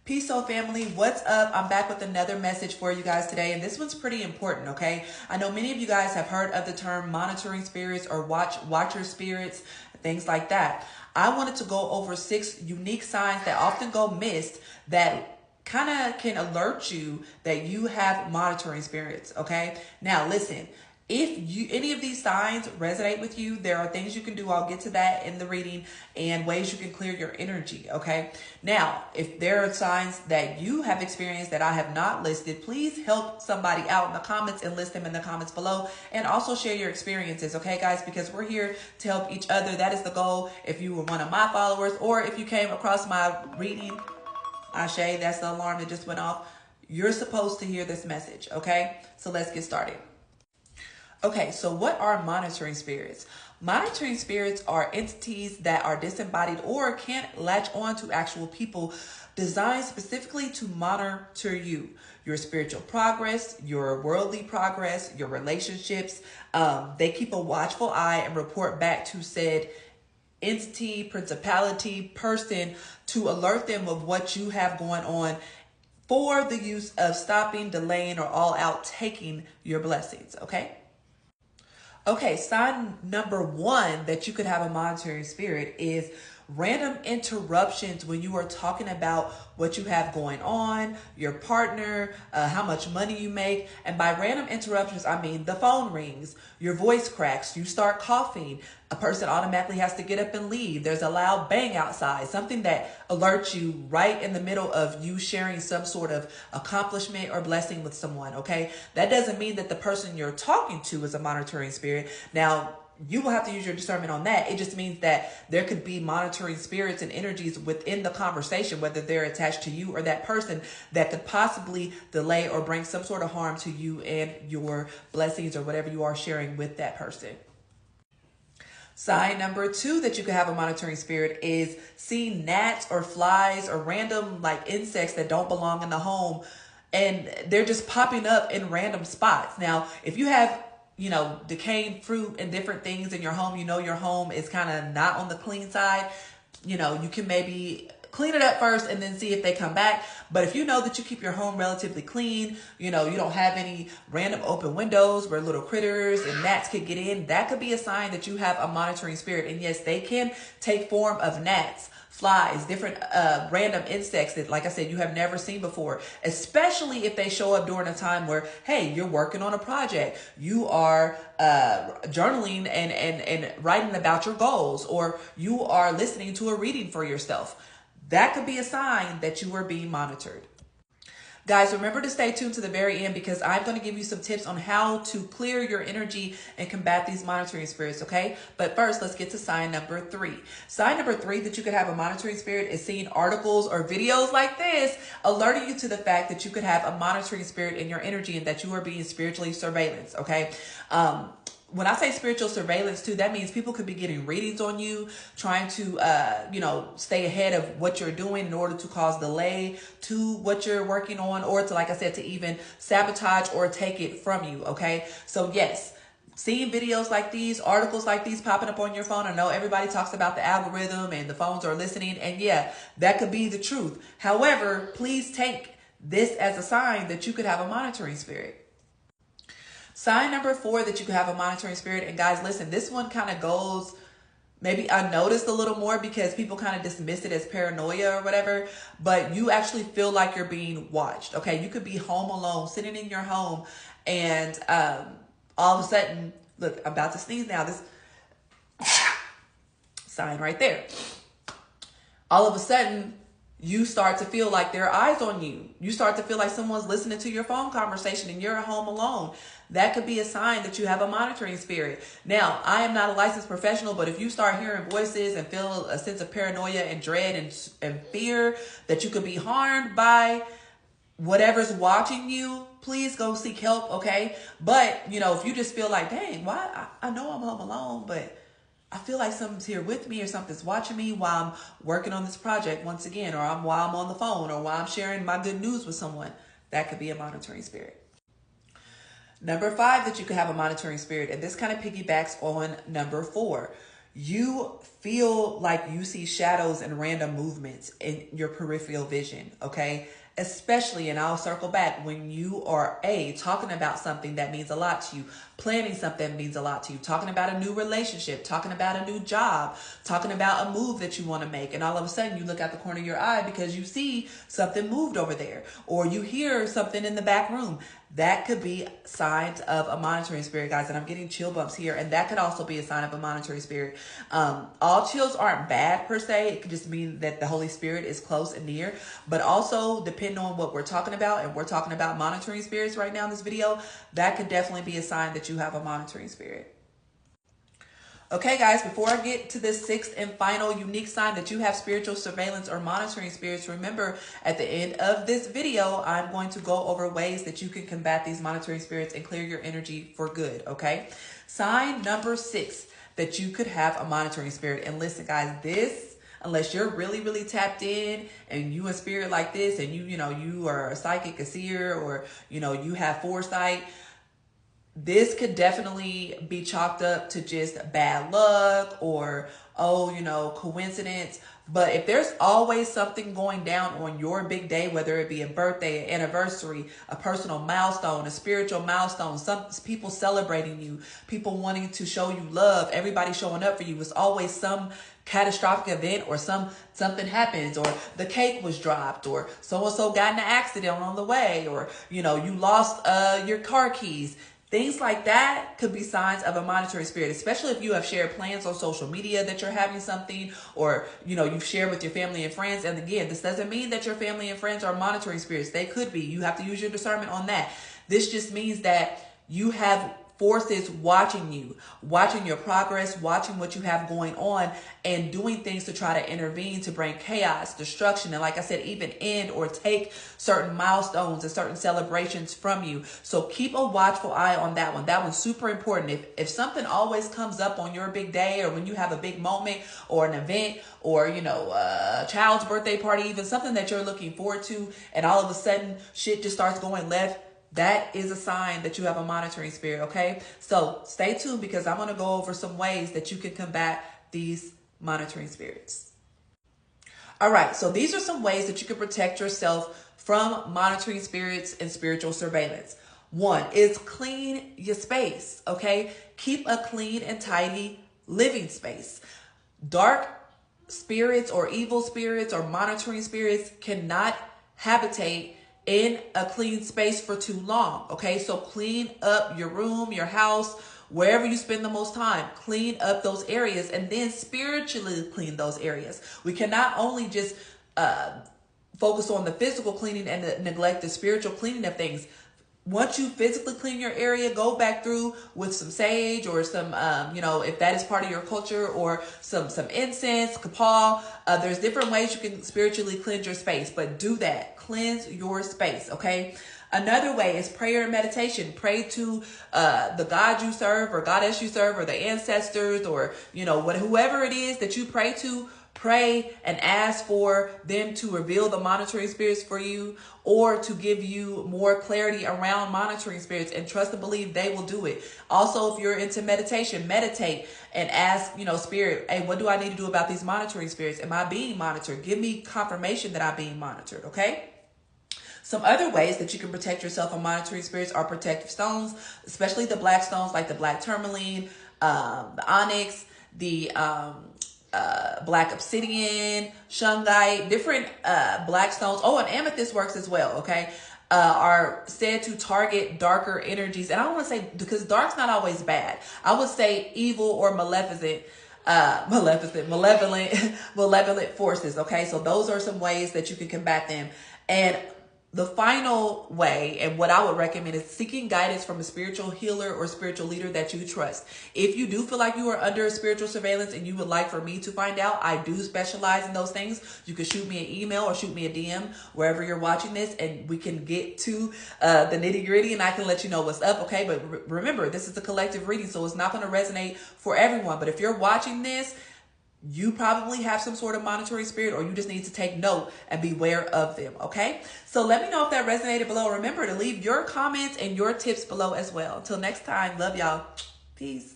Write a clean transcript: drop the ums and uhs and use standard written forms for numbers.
Peace, soul family. What's up? I'm back with another message for you guys today, and this one's pretty important, okay? I know many of you guys have heard of the term monitoring spirits or watcher spirits, things like that. I wanted to go over 6 unique signs that often go missed that kind of can alert you that you have monitoring spirits, okay? Now, listen. If any of these signs resonate with you, there are things you can do. I'll get to that in the reading and ways you can clear your energy, okay? Now, if there are signs that you have experienced that I have not listed, please help somebody out in the comments and list them in the comments below. And also share your experiences, okay, guys? Because we're here to help each other. That is the goal. If you were one of my followers or if you came across my reading, Ashe, that's the alarm that just went off. You're supposed to hear this message, okay? So let's get started. Okay, so what are monitoring spirits? Monitoring spirits are entities that are disembodied or can't latch on to actual people, designed specifically to monitor you, your spiritual progress, your worldly progress, your relationships. They keep a watchful eye and report back to said entity, principality, person to alert them of what you have going on for the use of stopping, delaying, or all out taking your blessings, okay? Okay, sign number 1 that you could have a monitoring spirit is random interruptions when you are talking about what you have going on, your partner, how much money you make. And by random interruptions, I mean the phone rings, your voice cracks, you start coughing, a person automatically has to get up and leave. There's a loud bang outside, something that alerts you right in the middle of you sharing some sort of accomplishment or blessing with someone, okay? That doesn't mean that the person you're talking to is a monitoring spirit. Now, you will have to use your discernment on that. It just means that there could be monitoring spirits and energies within the conversation, whether they're attached to you or that person, that could possibly delay or bring some sort of harm to you and your blessings or whatever you are sharing with that person. Sign number 2 that you could have a monitoring spirit is seeing gnats or flies or random like insects that don't belong in the home, and they're just popping up in random spots. Now, if you have decaying fruit and different things in your home, your home is kind of not on the clean side, you can maybe clean it up first and then see if they come back. But if you know that you keep your home relatively clean, you don't have any random open windows where little critters and gnats could get in, that could be a sign that you have a monitoring spirit. And yes, they can take form of gnats, flies, different random insects that, like I said, you have never seen before, especially if they show up during a time where, hey, you're working on a project, you are journaling and writing about your goals, or you are listening to a reading for yourself. That could be a sign that you are being monitored. Guys, remember to stay tuned to the very end because I'm going to give you some tips on how to clear your energy and combat these monitoring spirits, okay? But first, let's get to sign number 3. Sign number 3 that you could have a monitoring spirit is seeing articles or videos like this alerting you to the fact that you could have a monitoring spirit in your energy and that you are being spiritually surveillanced, okay? When I say spiritual surveillance too, that means people could be getting readings on you, trying to, stay ahead of what you're doing in order to cause delay to what you're working on, or to, like I said, to even sabotage or take it from you. Okay. So yes, seeing videos like these, articles like these popping up on your phone. I know everybody talks about the algorithm and the phones are listening, and yeah, that could be the truth. However, please take this as a sign that you could have a monitoring spirit. Sign number 4 that you could have a monitoring spirit. And guys, listen, this one kind of goes, maybe I noticed a little more because people kind of dismiss it as paranoia or whatever, but you actually feel like you're being watched. Okay. You could be home alone, sitting in your home, and all of a sudden, look, I'm about to sneeze now. This sign right there. All of a sudden, you start to feel like there are eyes on you. You start to feel like someone's listening to your phone conversation and you're at home alone. That could be a sign that you have a monitoring spirit. Now, I am not a licensed professional, but if you start hearing voices and feel a sense of paranoia and dread and fear that you could be harmed by whatever's watching you, please go seek help, okay? But, if you just feel like, dang, why? I know I'm home alone, but I feel like something's here with me or something's watching me while I'm working on this project once again, or while I'm on the phone, or while I'm sharing my good news with someone. That could be a monitoring spirit. Number 5 that you could have a monitoring spirit, and this kind of piggybacks on number 4. you feel like you see shadows and random movements in your peripheral vision, okay? Especially, and I'll circle back, when you are talking about something that means a lot to you, planning something that means a lot to you, talking about a new relationship, talking about a new job, talking about a move that you want to make, and all of a sudden you look out the corner of your eye because you see something moved over there, or you hear something in the back room. That could be signs of a monitoring spirit, guys. And I'm getting chill bumps here. And that could also be a sign of a monitoring spirit. All chills aren't bad per se. It could just mean that the Holy Spirit is close and near. But also, depending on what we're talking about, and we're talking about monitoring spirits right now in this video, that could definitely be a sign that you have a monitoring spirit. Okay, guys, before I get to the sixth and final unique sign that you have spiritual surveillance or monitoring spirits, remember at the end of this video, I'm going to go over ways that you can combat these monitoring spirits and clear your energy for good, okay? Sign number 6, that you could have a monitoring spirit. And listen, guys, this, unless you're really, really tapped in and you a spirit like this and you are a psychic, a seer, or, you have foresight, this could definitely be chalked up to just bad luck or, coincidence. But if there's always something going down on your big day, whether it be a birthday, an anniversary, a personal milestone, a spiritual milestone, some people celebrating you, people wanting to show you love, everybody showing up for you, it's always some catastrophic event, or something happens, or the cake was dropped, or so-and-so got in an accident on the way, or, you lost your car keys. Things like that could be signs of a monitoring spirit, especially if you have shared plans on social media that you're having something, or, you've shared with your family and friends. And again, this doesn't mean that your family and friends are monitoring spirits. They could be. You have to use your discernment on that. This just means that you have forces watching you, watching your progress, watching what you have going on, and doing things to try to intervene to bring chaos, destruction, and like I said, even end or take certain milestones and certain celebrations from you. So keep a watchful eye on that one. That one's super important. If something always comes up on your big day, or when you have a big moment or an event, or, a child's birthday party, even something that you're looking forward to, and all of a sudden shit just starts going left, that is a sign that you have a monitoring spirit, okay? So stay tuned, because I'm going to go over some ways that you can combat these monitoring spirits. All right, so these are some ways that you can protect yourself from monitoring spirits and spiritual surveillance. One is clean your space, okay? Keep a clean and tidy living space. Dark spirits or evil spirits or monitoring spirits cannot habitate in a clean space for too long, okay? So clean up your room, your house, wherever you spend the most time. Clean up those areas, and then spiritually clean those areas. We cannot only just focus on the physical cleaning and neglect the spiritual cleaning of things. Once you physically clean your area, go back through with some sage, or some, if that is part of your culture, or some incense, kapal. There's different ways you can spiritually cleanse your space, but do that. Cleanse your space, okay? Another way is prayer and meditation. Pray to the God you serve, or goddess you serve, or the ancestors, or, whoever it is that you pray to. Pray and ask for them to reveal the monitoring spirits for you, or to give you more clarity around monitoring spirits, and trust and believe they will do it. Also, if you're into meditation, meditate and ask, spirit, hey, what do I need to do about these monitoring spirits? Am I being monitored? Give me confirmation that I'm being monitored, okay? Some other ways that you can protect yourself from monitoring spirits are protective stones, especially the black stones like the black tourmaline, the onyx, the black obsidian, shungite, different black stones. Oh, and amethyst works as well, okay? Are said to target darker energies. And I want to say, because dark's not always bad, I would say evil or malevolent forces, okay? So those are some ways that you can combat them. And the final way, and what I would recommend, is seeking guidance from a spiritual healer or spiritual leader that you trust. If you do feel like you are under spiritual surveillance and you would like for me to find out, I do specialize in those things. You can shoot me an email or shoot me a DM wherever you're watching this, and we can get to the nitty gritty, and I can let you know what's up, okay? But remember, this is a collective reading, so it's not going to resonate for everyone. But if you're watching this, you probably have some sort of monitoring spirit, or you just need to take note and beware of them, okay? So let me know if that resonated below. Remember to leave your comments and your tips below as well. Until next time, love y'all. Peace.